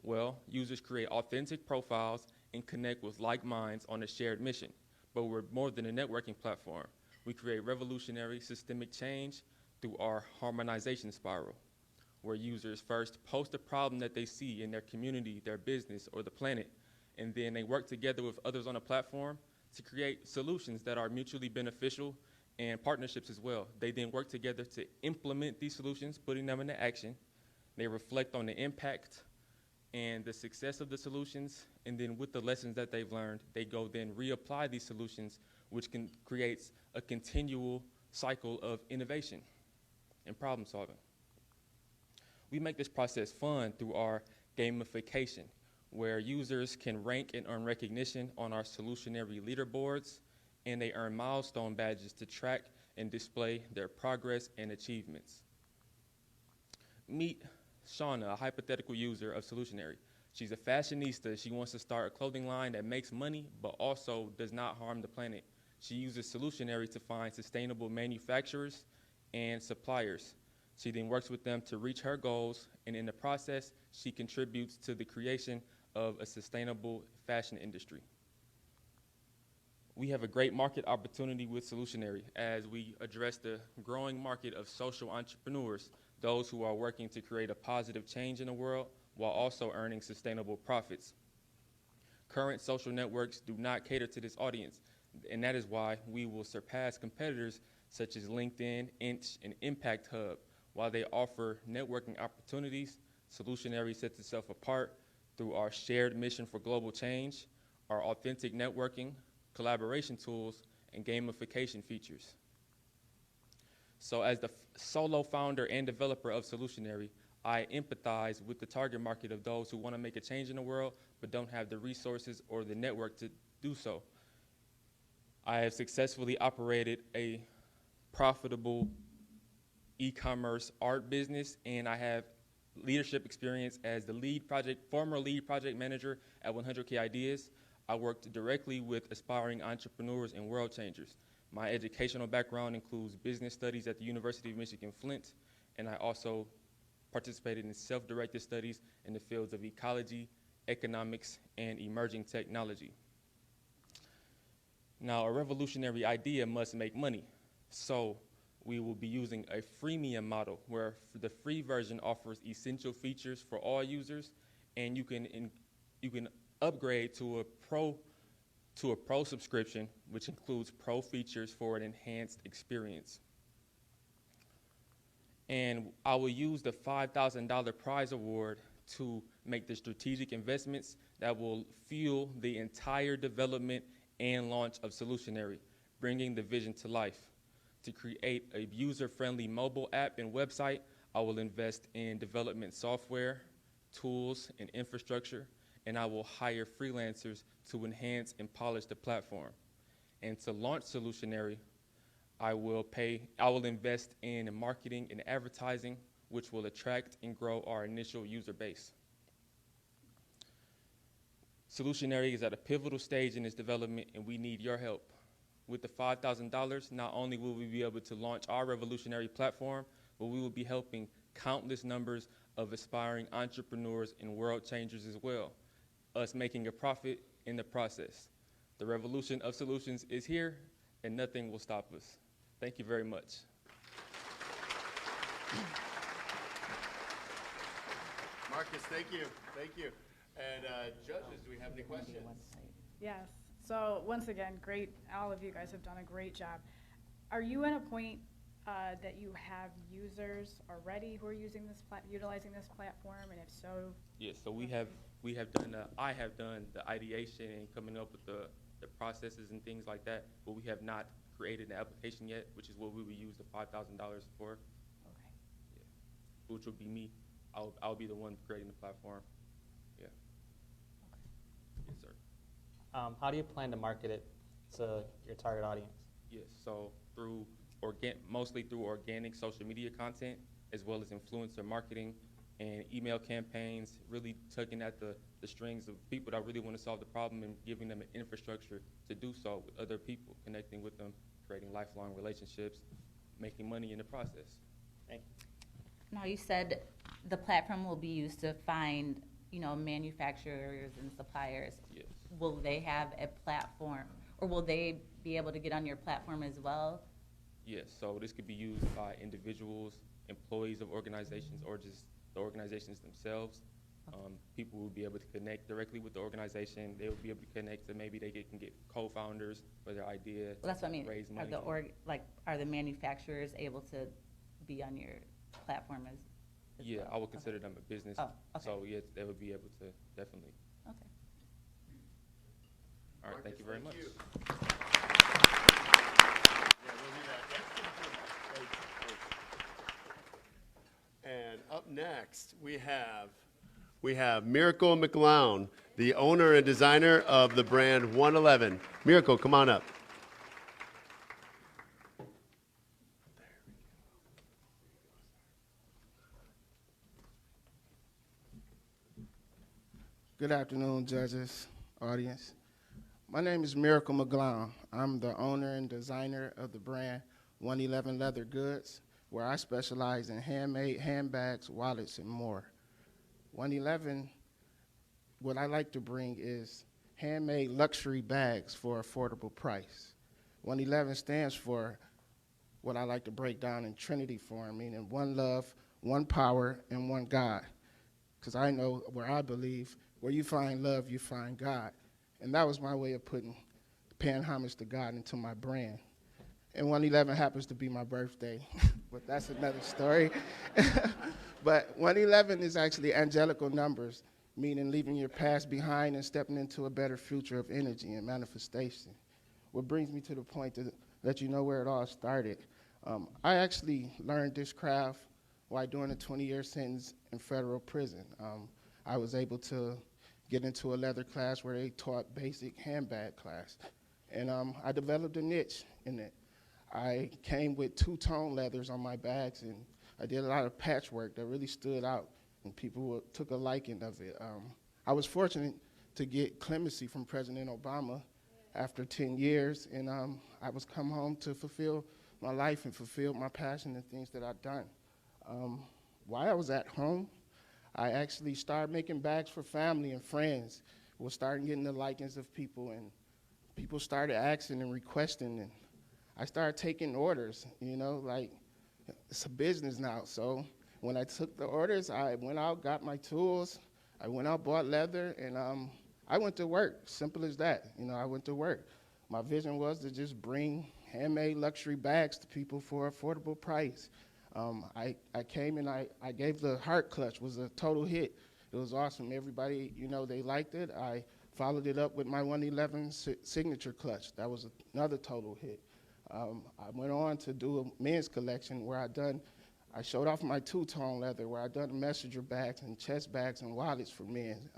Well, users create authentic profiles and connect with like minds on a shared mission. But we're more than a networking platform. We create revolutionary systemic change through our harmonization spiral, where users first post a problem that they see in their community, their business, or the planet, and then they work together with others on a platform to create solutions that are mutually beneficial and partnerships as well. They then work together to implement these solutions, putting them into action. They reflect on the impact and the success of the solutions, and then with the lessons that they've learned, they go then reapply these solutions, which creates a continual cycle of innovation and problem solving. We make this process fun through our gamification, where users can rank and earn recognition on our Solutionary leaderboards, and they earn milestone badges to track and display their progress and achievements. Meet Shauna, a hypothetical user of Solutionary. She's a fashionista. She wants to start a clothing line that makes money but also does not harm the planet. She uses Solutionary to find sustainable manufacturers and suppliers. She then works with them to reach her goals, and in the process, she contributes to the creation of a sustainable fashion industry. We have a great market opportunity with Solutionary as we address the growing market of social entrepreneurs, those who are working to create a positive change in the world while also earning sustainable profits. Current social networks do not cater to this audience, and that is why we will surpass competitors such as LinkedIn, Inch, and Impact Hub. While they offer networking opportunities, Solutionary sets itself apart through our shared mission for global change, our authentic networking, collaboration tools, and gamification features. So as the solo founder and developer of Solutionary, I empathize with the target market of those who want to make a change in the world but don't have the resources or the network to do so. I have successfully operated a profitable e-commerce art business, and I have leadership experience as the former lead project manager at 100K Ideas. I worked directly with aspiring entrepreneurs and world changers. My educational background includes business studies at the University of Michigan Flint, and I also participated in self-directed studies in the fields of ecology, economics, and emerging technology. Now, a revolutionary idea must make money, so we will be using a freemium model where the free version offers essential features for all users, and you can upgrade to a pro subscription, which includes pro features for an enhanced experience. And I will use the $5,000 prize award to make the strategic investments that will fuel the entire development and launch of Solutionary, bringing the vision to life. To create a user-friendly mobile app and website, I will invest in development software, tools, and infrastructure, and I will hire freelancers to enhance and polish the platform. And to launch Solutionary, I will invest in marketing and advertising, which will attract and grow our initial user base. Solutionary is at a pivotal stage in its development, and we need your help. With the $5,000, not only will we be able to launch our revolutionary platform, but we will be helping countless numbers of aspiring entrepreneurs and world changers as well, us making a profit in the process. The revolution of solutions is here, and nothing will stop us. Thank you very much. Marcus, thank you. Thank you. And judges, do we have any questions? Yes. So once again, great. All of you guys have done a great job. Are you at a point that you have users already who are using this utilizing this platform, and if so? Yes. So I have done the ideation and coming up with the processes and things like that, but we have not created an application yet, which is what we would use the $5,000 for. Okay. Yeah. Which would be me. I'll be the one creating the platform. Yeah. Okay. Yes, sir. How do you plan to market it to your target audience? Yes, so mostly through organic social media content, as well as influencer marketing and email campaigns, really tugging at the strings of people that really want to solve the problem and giving them an infrastructure to do so with other people, connecting with them, creating lifelong relationships, making money in the process. Thank you. Now, you said the platform will be used to find, manufacturers and suppliers. Yes. Will they have a platform, or will they be able to get on your platform as well? Yes, so this could be used by individuals, employees of organizations, or just the organizations themselves. Okay. People will be able to connect directly with the organization. They will be able to connect, and maybe they can get co-founders for their idea. Well, that's what I mean. Raise money. Are the manufacturers able to be on your platform as Yeah, well? I would consider them a business. Oh, okay. So yes, they would be able to definitely. Okay. All right, thank you very much. Yeah, we'll do that. And up next, we have Miracle McLown, the owner and designer of the brand 111. Miracle, come on up. Good afternoon, judges, audience. My name is Miracle McGlown. I'm the owner and designer of the brand 111 Leather Goods, where I specialize in handmade handbags, wallets, and more. 111, what I like to bring is handmade luxury bags for affordable price. 111 stands for what I like to break down in Trinity form, meaning one love, one power, and one God. Because I know where I believe, where you find love, you find God. And that was my way of paying homage to God into my brand. And 111 happens to be my birthday, but that's another story. But 111 is actually angelical numbers, meaning leaving your past behind and stepping into a better future of energy and manifestation. What brings me to the point to let you know where it all started. I actually learned this craft while doing a 20-year sentence in federal prison. I was able to get into a leather class where they taught basic handbag class. And I developed a niche in it. I came with two-tone leathers on my bags, and I did a lot of patchwork that really stood out, and people took a liking of it. I was fortunate to get clemency from President Obama after 10 years, and I was come home to fulfill my life and fulfill my passion and things that I've done. While I was at home, I actually started making bags for family and friends. Was starting getting the likings of people, and people started asking and requesting, and I started taking orders, you know, like it's a business now. So when I took the orders, I went out, got my tools, I went out, bought leather, and I went to work, simple as that. You know, I went to work. My vision was to just bring handmade luxury bags to people for affordable price. I came and I gave the heart clutch, was a total hit. It was awesome. Everybody, you know, they liked it. I followed it up with my 111 signature clutch. That was another total hit. I went on to do a men's collection where I showed off my two-tone leather, where I done messenger bags and chest bags and wallets for men.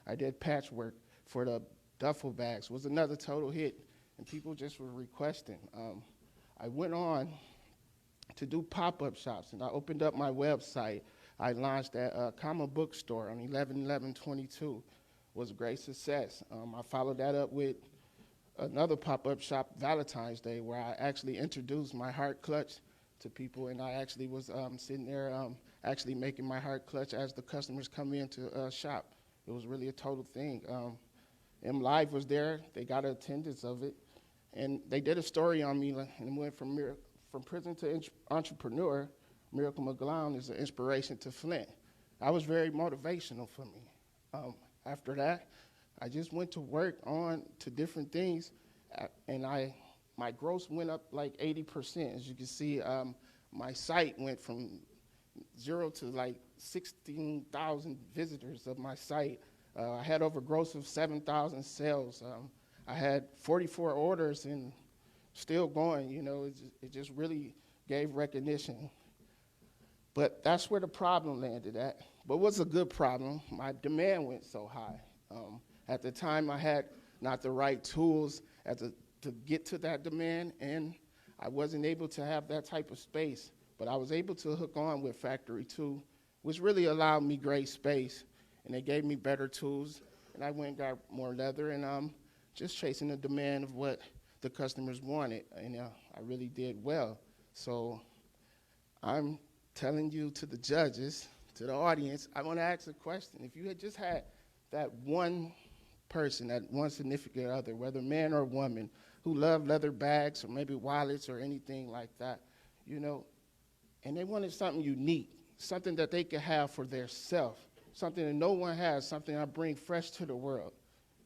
I did patchwork for the duffel bags, was another total hit, and people just were requesting. I went on to do pop-up shops, and I opened up my website. I launched at a comic book store on 11/11/22. Was a great success. I followed that up with another pop-up shop, Valentine's Day, where I actually introduced my heart clutch to people, and I actually was sitting there actually making my heart clutch as the customers come in to shop. It was really a total thing. M Live was there. They got an attendance of it, and they did a story on me, and went from prison to entrepreneur. Miracle McGlown is an inspiration to Flint. That was very motivational for me. After that, I just went to work on to different things, and my gross went up like 80%. As you can see, my site went from 0 to like 16,000 visitors of my site. I had over gross of 7,000 sales. I had 44 orders and still going, you know, it just really gave recognition. But that's where the problem landed at. But what's a good problem? My demand went so high. At the time, I had not the right tools to get to that demand, and I wasn't able to have that type of space. But I was able to hook on with Factory 2, which really allowed me great space, and they gave me better tools, and I went and got more leather, and just chasing the demand of what the customers wanted, and I really did well. So I'm telling you, to the judges, to the audience, I want to ask a question. If you had just had that one person, that one significant other, whether man or woman, who loved leather bags or maybe wallets or anything like that, you know, and they wanted something unique, something that they could have for their self, something that no one has, something I bring fresh to the world.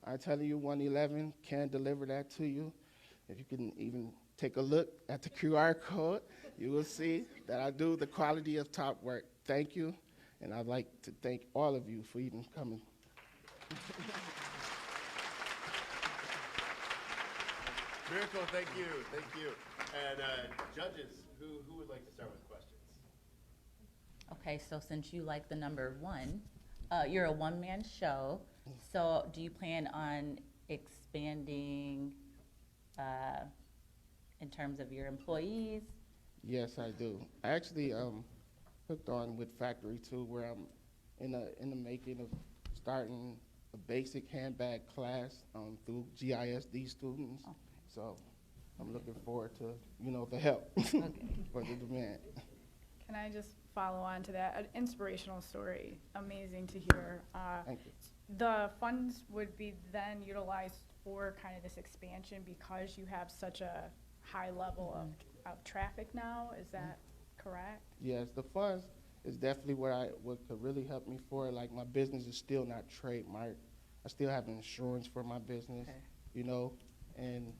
I tell you, 111 can deliver that to you. If you can even take a look at the QR code, you will see that I do the quality of top work. Thank you, and I'd like to thank all of you for even coming. Miracle, thank you, thank you. And judges, who would like to start with questions? Okay, so since you like the number 1, you're a one-man show. So do you plan on expanding in terms of your employees? Yes, I do. I actually hooked on with Factory 2, where I'm in the making of starting a basic handbag class through GISD students. Okay. So I'm looking forward to, the help for the demand. Can I just follow on to that? An inspirational story, amazing to hear. Thank you. The funds would be then utilized for kind of this expansion because you have such a high level of traffic now, is that correct? Yes, the funds is definitely what could really help me for. Like, my business is still not trademarked. I still have insurance for my business, Okay. and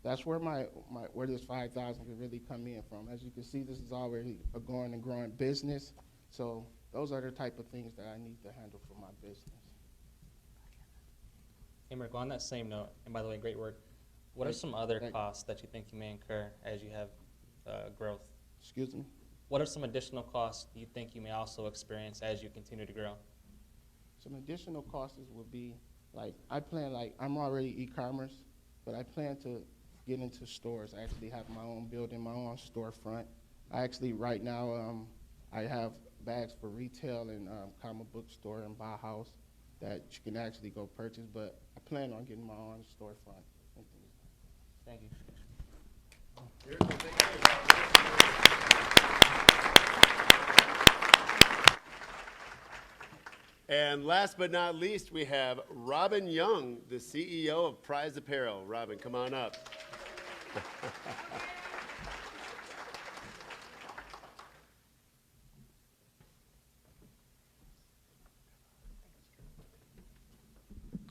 that's where where this 5,000 could really come in from. As you can see, this is already a growing business. So those are the type of things that I need to handle for my business. Hey, Mirko, on that same note, and by the way, great work. What are some other costs that you think you may incur as you have growth? Excuse me? What are some additional costs you think you may also experience as you continue to grow? Some additional costs would be, I'm already e-commerce, but I plan to get into stores. I actually have my own building, my own storefront. I actually, right now, I have bags for retail and comic book store and Bauhaus that you can actually go purchase, but I plan on getting my own storefront. Thank you. And last but not least, we have Robin Young, the CEO of Prize Apparel. Robin, come on up.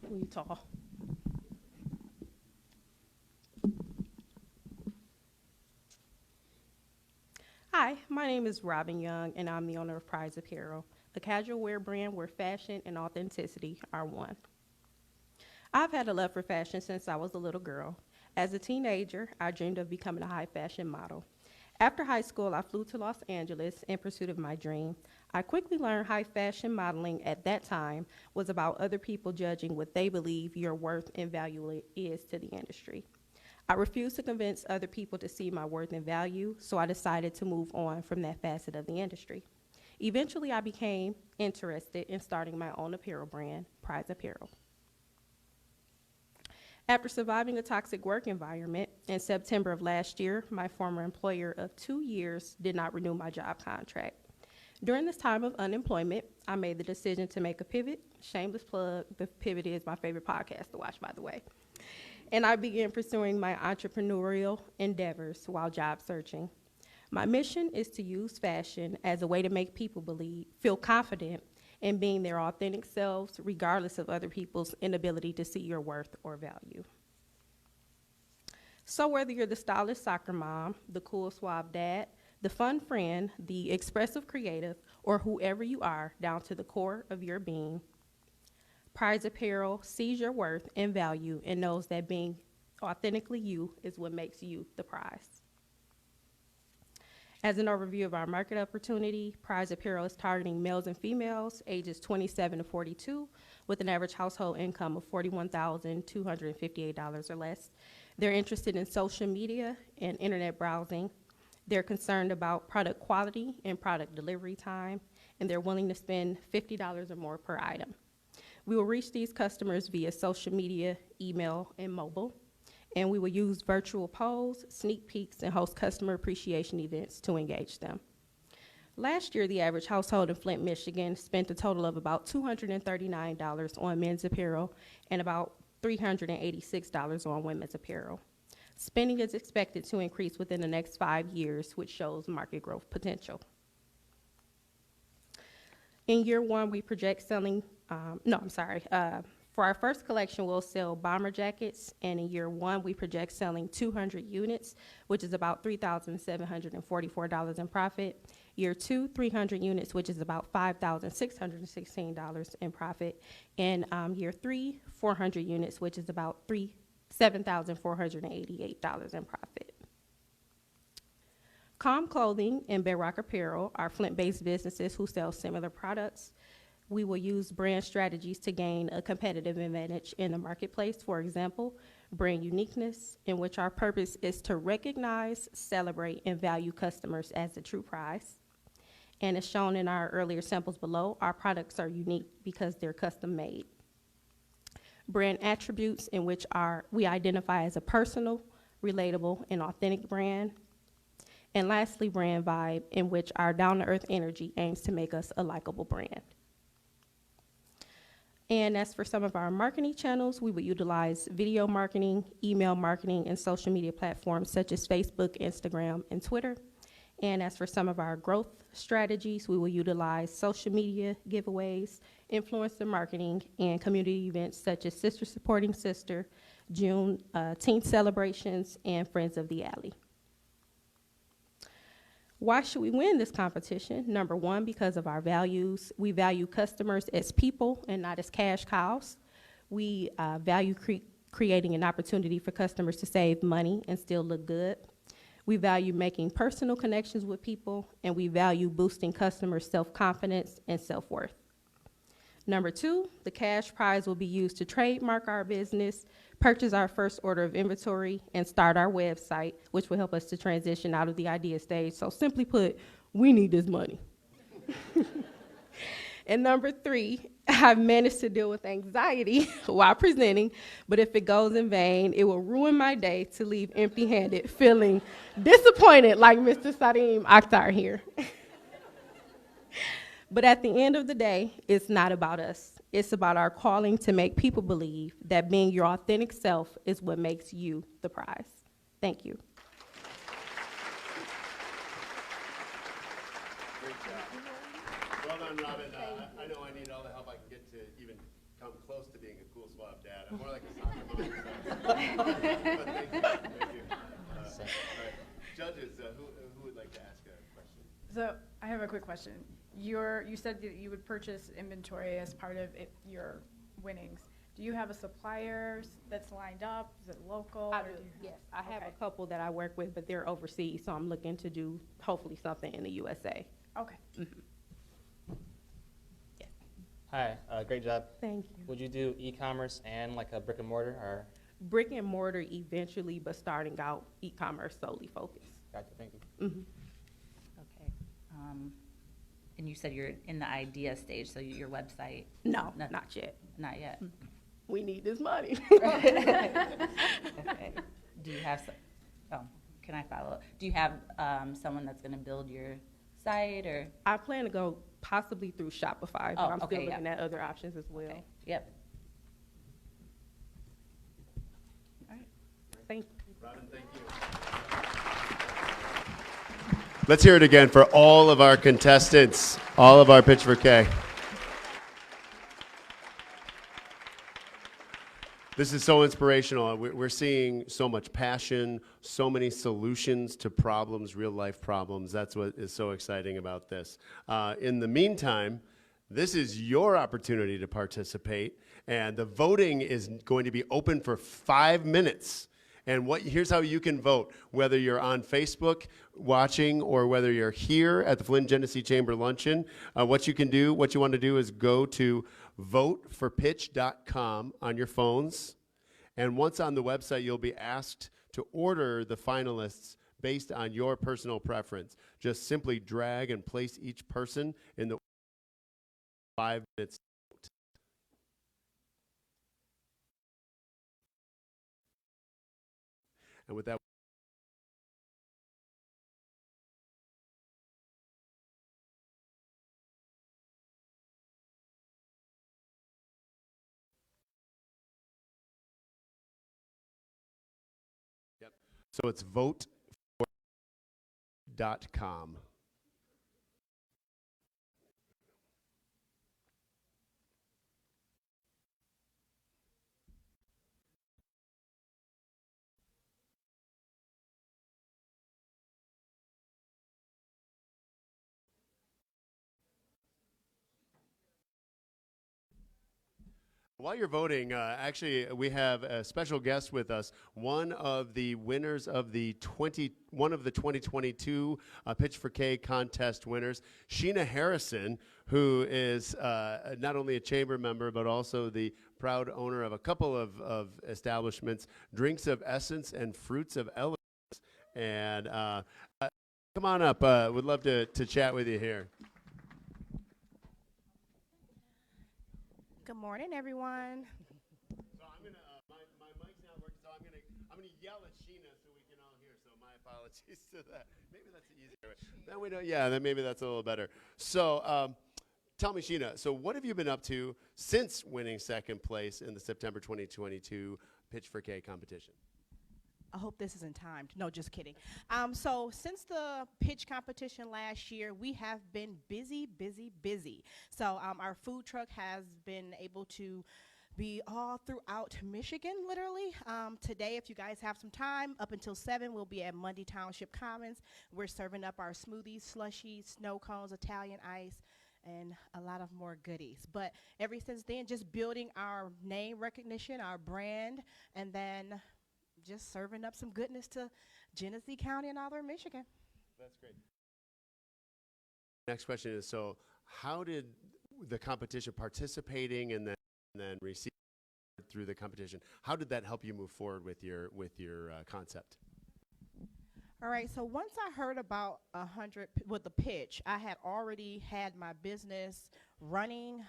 You tall. Hi, my name is Robin Young, and I'm the owner of Prize Apparel, a casual wear brand where fashion and authenticity are one. I've had a love for fashion since I was a little girl. As a teenager, I dreamed of becoming a high fashion model. After high school, I flew to Los Angeles in pursuit of my dream. I quickly learned high fashion modeling at that time was about other people judging what they believe your worth and value is to the industry. I refused to convince other people to see my worth and value, so I decided to move on from that facet of the industry. Eventually, I became interested in starting my own apparel brand, Prize Apparel. After surviving a toxic work environment, in September of last year, my former employer of 2 years did not renew my job contract. During this time of unemployment, I made the decision to make a pivot. Shameless plug, The Pivot is my favorite podcast to watch, by the way. And I began pursuing my entrepreneurial endeavors while job searching. My mission is to use fashion as a way to make people feel confident in being their authentic selves, regardless of other people's inability to see your worth or value. So whether you're the stylish soccer mom, the cool suave dad, the fun friend, the expressive creative, or whoever you are down to the core of your being, Prize Apparel sees your worth and value and knows that being authentically you is what makes you the prize. As an overview of our market opportunity, Prize Apparel is targeting males and females ages 27 to 42 with an average household income of $41,258 or less. They're interested in social media and internet browsing. They're concerned about product quality and product delivery time, and they're willing to spend $50 or more per item. We will reach these customers via social media, email, and mobile. And we will use virtual polls, sneak peeks, and host customer appreciation events to engage them. Last year, the average household in Flint, Michigan spent a total of about $239 on men's apparel and about $386 on women's apparel. Spending is expected to increase within the next 5 years, which shows market growth potential. In year one, we project selling, for our first collection, we'll sell bomber jackets, and in year one, we project selling 200 units, which is about $3,744 in profit. Year two, 300 units, which is about $5,616 in profit. And year three, 400 units, which is about $7,488 in profit. Calm Clothing and Bedrock Apparel are Flint-based businesses who sell similar products. We will use brand strategies to gain a competitive advantage in the marketplace. For example, brand uniqueness, in which our purpose is to recognize, celebrate, and value customers as the true prize. And as shown in our earlier samples below, our products are unique because they're custom made. brand attributes in which we identify as a personal, relatable, and authentic brand. And lastly, brand vibe, in which our down-to-earth energy aims to make us a likable brand. And as for some of our marketing channels, we would utilize video marketing, email marketing, and social media platforms such as Facebook, Instagram, and Twitter. And as for some of our growth strategies, we will utilize social media giveaways, influencer marketing, and community events such as Sister Supporting Sister, June teen celebrations, and Friends of the Alley. Why should we win this competition? Number one, because of our values. We value customers as people and not as cash cows. We value creating an opportunity for customers to save money and still look good. We value making personal connections with people, and we value boosting customers' self-confidence and self-worth. Number two, the cash prize will be used to trademark our business, purchase our first order of inventory, and start our website, which will help us to transition out of the idea stage. So simply put, we need this money. And number three, I've managed to deal with anxiety while presenting, but if it goes in vain, it will ruin my day to leave empty-handed, feeling disappointed like Mr. Sadim Akhtar here. But at the end of the day, it's not about us. It's about our calling to make people believe that being your authentic self is what makes you the prize. Thank you. Great job. Well done, Robin. I know I need all the help I can get to even come close to being a cool swab dad. I'm more like a soccer mom. But thank you. Thank you. All right. Judges, who would like to ask a question? So I have a quick question. You said that you would purchase inventory as part of your winnings. Do you have a supplier that's lined up? Is it local? I do, yes. I have a couple that I work with, but they're overseas, so I'm looking to do hopefully something in the USA. Okay. Mm-hmm. Yes. Hi, great job. Thank you. Would you do e-commerce and like a brick and mortar, or? Brick and mortar eventually, but starting out e-commerce solely focused. Gotcha, thank you. Mm-hmm. Okay. And you said you're in the idea stage, so your website? No, not yet. Not yet. We need this money. Okay. Do you have, can I follow up? Do you have someone that's gonna build your site, or? I plan to go possibly through Shopify, but I'm still looking at other options as well. Okay. Yep. All right. Thank you. Robin, thank you. Let's hear it again for all of our contestants, all of our Pitch4k. This is so inspirational. We're seeing so much passion, so many solutions to problems, real life problems. That's what is so exciting about this. In the meantime, this is your opportunity to participate, and the voting is going to be open for 5 minutes. And here's how you can vote, whether you're on Facebook watching or whether you're here at the Flint Genesee Chamber Luncheon. What you want to do is go to voteforpitch.com on your phones. And once on the website, you'll be asked to order the finalists based on your personal preference. Just simply drag and place each person in the 5 minutes. And with that, yep. So it's vote.com. While you're voting, actually, we have a special guest with us. One of the winners of the 2022 Pitch4k contest winners, Sheena Harrison, who is not only a chamber member but also the proud owner of a couple of establishments, Drinks of Essence and Fruits of Elegance. And come on up. Would love to chat with you here. Good morning, everyone. So I'm going to yell at Sheena so we can all hear. So my apologies to that. Maybe that's the easier way. Then we know. Yeah, then maybe that's a little better. So tell me, Sheena. So what have you been up to since winning second place in the September 2022 Pitch4k competition? I hope this isn't timed. No, just kidding. So since the pitch competition last year, we have been busy. So our food truck has been able to be all throughout Michigan, literally. Today, if you guys have some time, up until 7, we'll be at Mundy Township Commons. We're serving up our smoothies, slushies, snow cones, Italian ice, and a lot of more goodies. But ever since then, just building our name recognition, our brand, and then just serving up some goodness to Genesee County and Northern Michigan. That's great. Next question is, so how did the competition, participating and then receiving through the competition, how did that help you move forward with your concept? All right, so once I heard about with the pitch, I had already had my business running.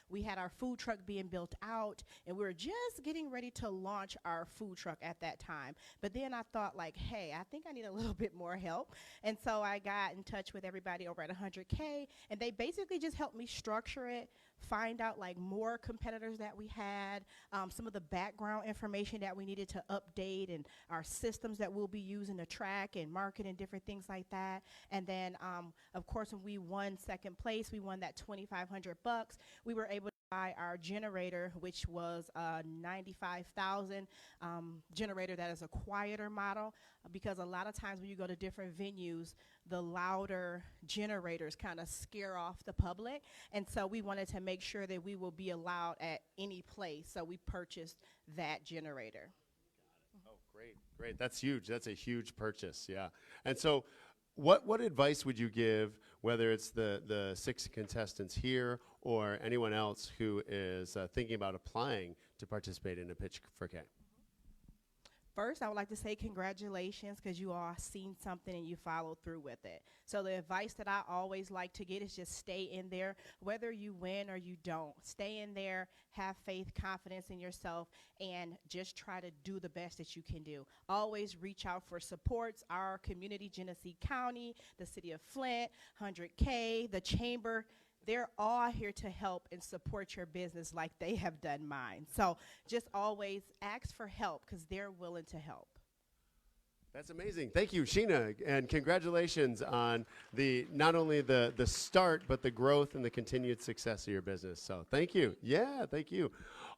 We had our food truck being built out, and we were just getting ready to launch our food truck at that time. But then I thought, like, hey, I think I need a little bit more help. And so I got in touch with everybody over at 100K, and they basically just helped me structure it, find out like more competitors that we had, some of the background information that we needed to update, and our systems that we'll be using to track and market and different things like that. And then, of course, when we won second place, we won that $2,500. We were able to buy our generator, which was a $95,000 generator that is a quieter model, because a lot of times when you go to different venues, the louder generators kind of scare off the public. And so we wanted to make sure that we will be allowed at any place. So we purchased that generator. Oh, great. That's huge. That's a huge purchase, yeah. And so what advice would you give, whether it's the 6 contestants here or anyone else who is thinking about applying to participate in a Pitch4k? First, I would like to say congratulations, because you all seen something and you followed through with it. So the advice that I always like to get is just stay in there, whether you win or you don't. Stay in there, have faith, confidence in yourself, and just try to do the best that you can do. Always reach out for supports. Our community, Genesee County, the city of Flint, 100K, the chamber, they're all here to help and support your business like they have done mine. So just always ask for help, because they're willing to help. That's amazing. Thank you, Sheena, and congratulations on not only the start, but the growth and the continued success of your business. So thank you. Yeah, thank you.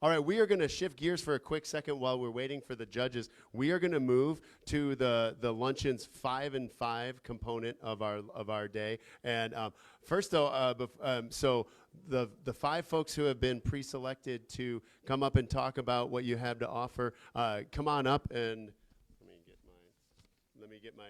All right, we are going to shift gears for a quick second while we're waiting for the judges. We are going to move to the luncheon's 5 and 5 component of our day. And first, though, so the 5 folks who have been pre-selected to come up and talk about what you have to offer, come on up and let me get my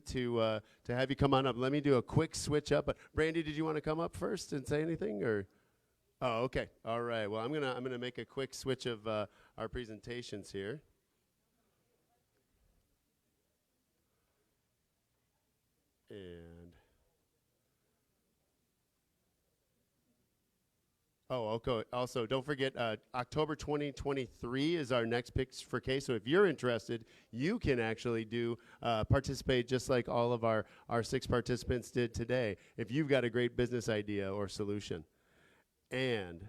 to have you come on up. Let me do a quick switch up. Brandy, did you want to come up first and say anything, or? Oh, okay. All right. Well, I'm gonna make a quick switch of our presentations here. And okay. Also, don't forget, October 2023 is our next Pitch4k. So if you're interested, you can actually participate just like all of our 6 participants did today, if you've got a great business idea or solution. And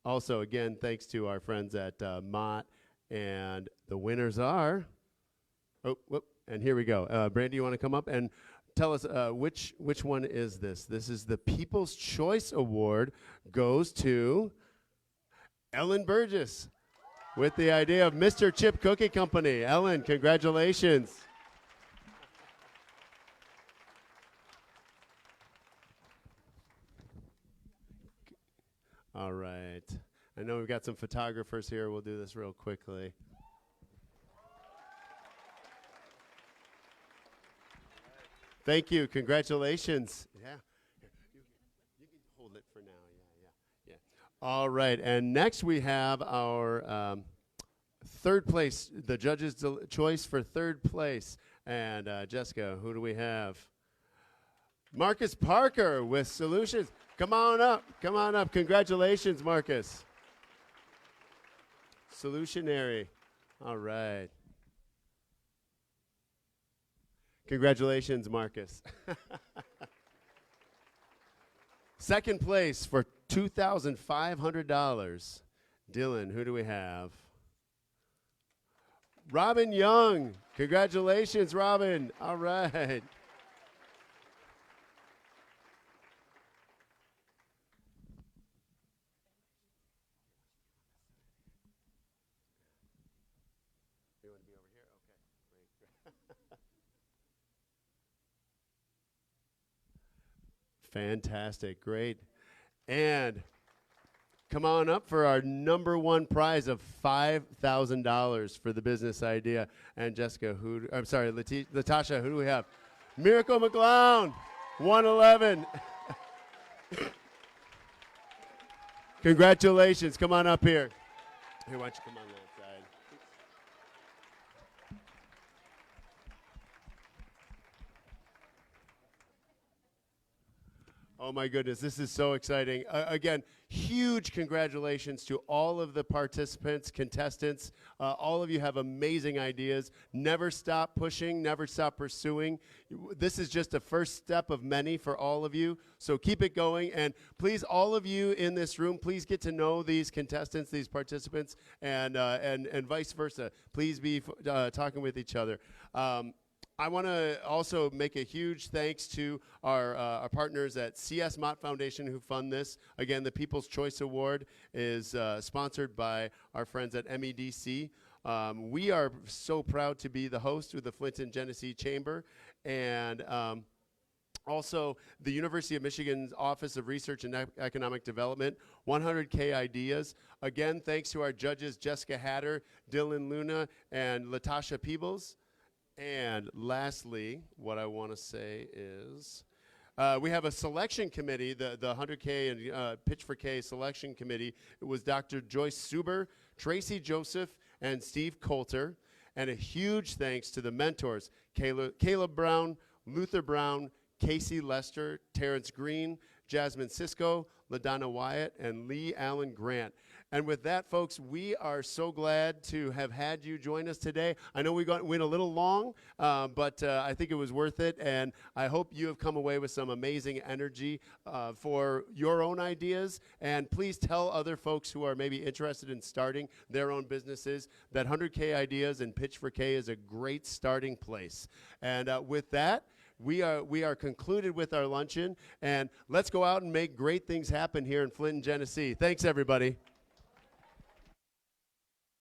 also, again, thanks to our friends at Mott. And the winners are, and here we go. Brandy, you want to come up and tell us which one is this? This is the People's Choice Award, goes to Ellen Burgess with the idea of Mr. Chip Cookie Company. Ellen, congratulations. All right. I know we've got some photographers here. We'll do this real quickly. Thank you. Congratulations. Yeah. You can hold it for now. Yeah. All right. And next we have our third place, the judge's choice for third place. And Jessica, who do we have? Marcus Parker with Solutions. Come on up. Come on up. Congratulations, Marcus. Solutionary. All right. Congratulations, Marcus. Second place for $2,500. Dylan, who do we have? Robin Young. Congratulations, Robin. All right. Fantastic, great. And come on up for our number one prize of $5,000 for the business idea. And Jessica, Latasha, who do we have? Miracle McGlown, 111. Congratulations, come on up here. Here, why don't you come on that side? Oh my goodness, this is so exciting. Again, huge congratulations to all of the participants, contestants. All of you have amazing ideas. Never stop pushing, never stop pursuing. This is just a first step of many for all of you, so keep it going. And please, all of you in this room, please get to know these contestants, these participants, and vice versa. Please be talking with each other. I want to also make a huge thanks to our partners at CS Mott Foundation who fund this. Again, the People's Choice Award is sponsored by our friends at MEDC. We are so proud to be the host with the Flint and Genesee Chamber, and also the University of Michigan's Office of Research and Economic Development, 100K Ideas. Again, thanks to our judges Jessica Hatter, Dylan Luna, and Latasha Peebles. And lastly, what I want to say is we have a selection committee, the 100K and Pitch4k selection committee. It was Dr. Joyce Suber, Tracy Joseph, and Steve Coulter. And a huge thanks to the mentors, Caleb Brown, Luther Brown, Casey Lester, Terrence Green, Jasmine Sisko, LaDonna Wyatt, and Lee Allen Grant. And with that, folks, we are so glad to have had you join us today. I know we went a little long, but I think it was worth it. And I hope you have come away with some amazing energy for your own ideas. And please tell other folks who are maybe interested in starting their own businesses that 100K Ideas and Pitch4k is a great starting place. And with that, we are concluded with our luncheon. And let's go out and make great things happen here in Flint and Genesee. Thanks, everybody.